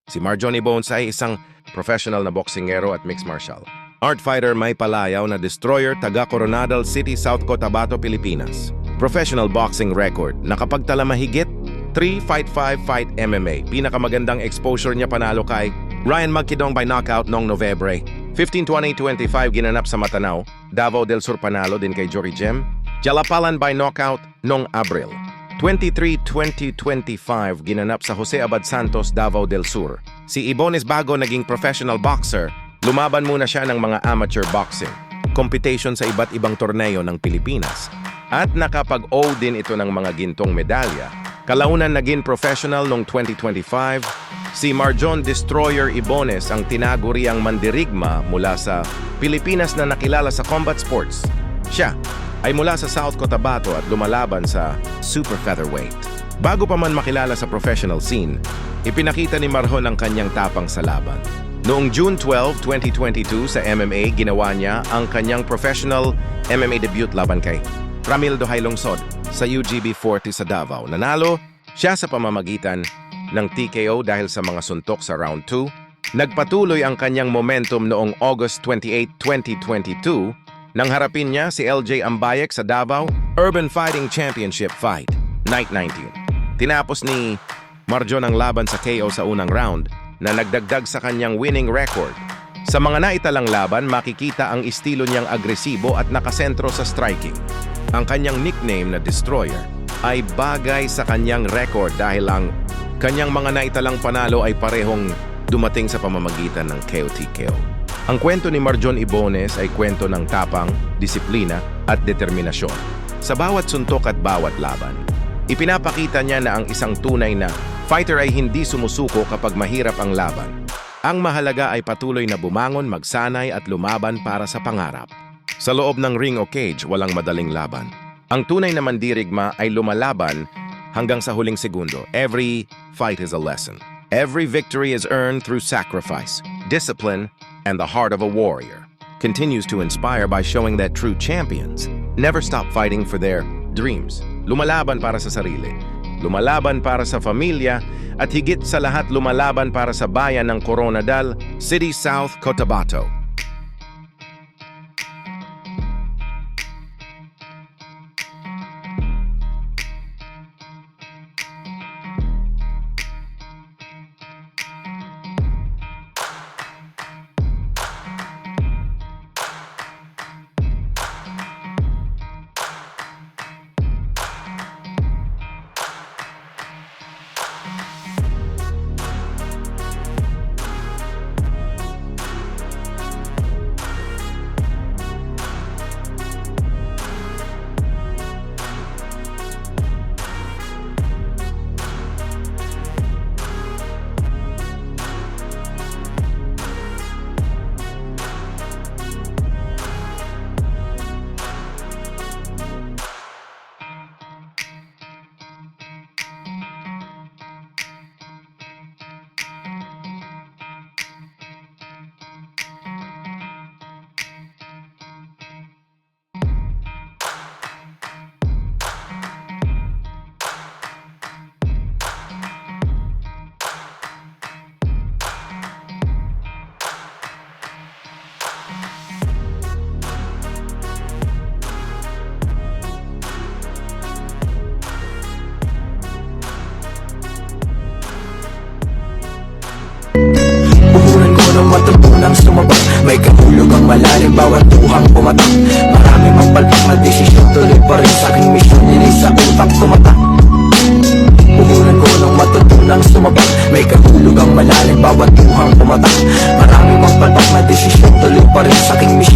Si Marjoni Bones ay isang professional na boksingero at mixed martial art fighter may palayaw na destroyer taga Coronadal City, South Cotabato, Pilipinas. Professional boxing record, nakapagtala mahigit 3 fight MMA. Pinakamagandang exposure niya panalo kay Ryan Magkidong by knockout noong Novebre 15-20-25 ginanap sa Matanao. Davao del Sur panalo din kay Jory Jem. Jalapalan by knockout noong Abril 23-20-25 ginanap sa Jose Abad Santos, Davao del Sur. Si Ibones bago naging professional boxer, lumaban muna siya ng mga amateur boxing competition sa iba't ibang torneo ng Pilipinas at nakapag-o din ito ng mga gintong medalya. Kalaunan naging professional noong 2025, si Marjon Destroyer Ibones ang tinaguriang mandirigma mula sa Pilipinas na nakilala sa combat sports. Siya ay mula sa South Cotabato at lumalaban sa super featherweight. Bago pa man makilala sa professional scene, ipinakita ni Marjon ang kanyang tapang sa laban. Noong June 12, 2022 sa MMA, ginawa niya ang kanyang professional MMA debut laban kay Ramildo Hailungsod sa UGB 40 sa Davao. Nanalo siya sa pamamagitan ng TKO dahil sa mga suntok sa round 2. Nagpatuloy ang kanyang momentum noong August 28, 2022 nang harapin niya si LJ Ambayek sa Davao Urban Fighting Championship Fight, Night 19. Tinapos ni Marjon ang laban sa KO sa unang round na nagdagdag sa kanyang winning record. Sa mga naitalang laban, makikita ang estilo niyang agresibo at nakasentro sa striking. Ang kanyang nickname na Destroyer ay bagay sa kanyang record dahil ang kanyang mga naitalang panalo ay parehong dumating sa pamamagitan ng KO-TKO. Ang kwento ni Marjon Ibones ay kwento ng tapang, disiplina at determinasyon. Sa bawat suntok at bawat laban, ipinapakita niya na ang isang tunay na fighter ay hindi sumusuko kapag mahirap ang laban. Ang mahalaga ay patuloy na bumangon, magsanay at lumaban para sa pangarap. Sa loob ng ring o cage, walang madaling laban. Ang tunay na mandirigma ay lumalaban hanggang sa huling segundo. Every fight is a lesson. Every victory is earned through sacrifice, discipline, and the heart of a warrior. Continues to inspire by showing that true champions never stop fighting for their dreams. Lumalaban para sa sarili, lumalaban para sa pamilya, at higit sa lahat lumalaban para sa bayan ng Coronadal City, South Cotabato. Nang sumabak, may kahulog ang malalim, bawat tuhang pumatak. Marami mang palpak na desisyon, tuloy pa rin sa aking misyon, nilay sa utak tumatak. Puhunan ko nang matutunang sumabak, may kahulog ang malalim, bawat tuhang pumatak. Marami mang palpak na desisyon, tuloy pa rin sa aking misyon.